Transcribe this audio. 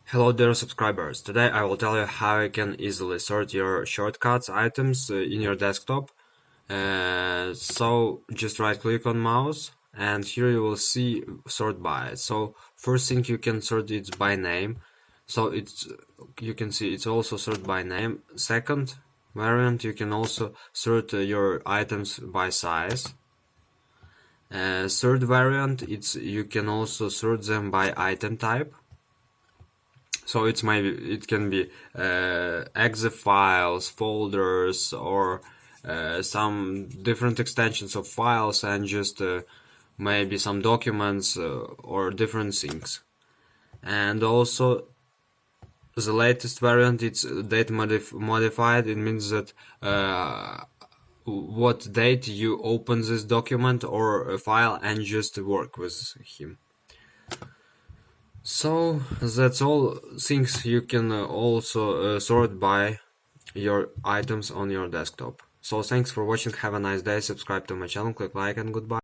Hello dear subscribers, today I will tell you how you can easily sort your shortcuts items in your desktop. So just right click on mouse and here you will see sort by. So first thing you can sort it by name. So you can see it's also sort by name. Second variant, you can also sort your items by size. Third variant, you can also sort them by item type. So it can be exe files, folders, or some different extensions of files, and just maybe some documents or different things. And also the latest variant, it's date modified. It means that what date you open this document or a file and just work with him. So that's all things you can also sort by your items on your desktop. So thanks for watching, have a nice day, subscribe to my channel, click like, and goodbye.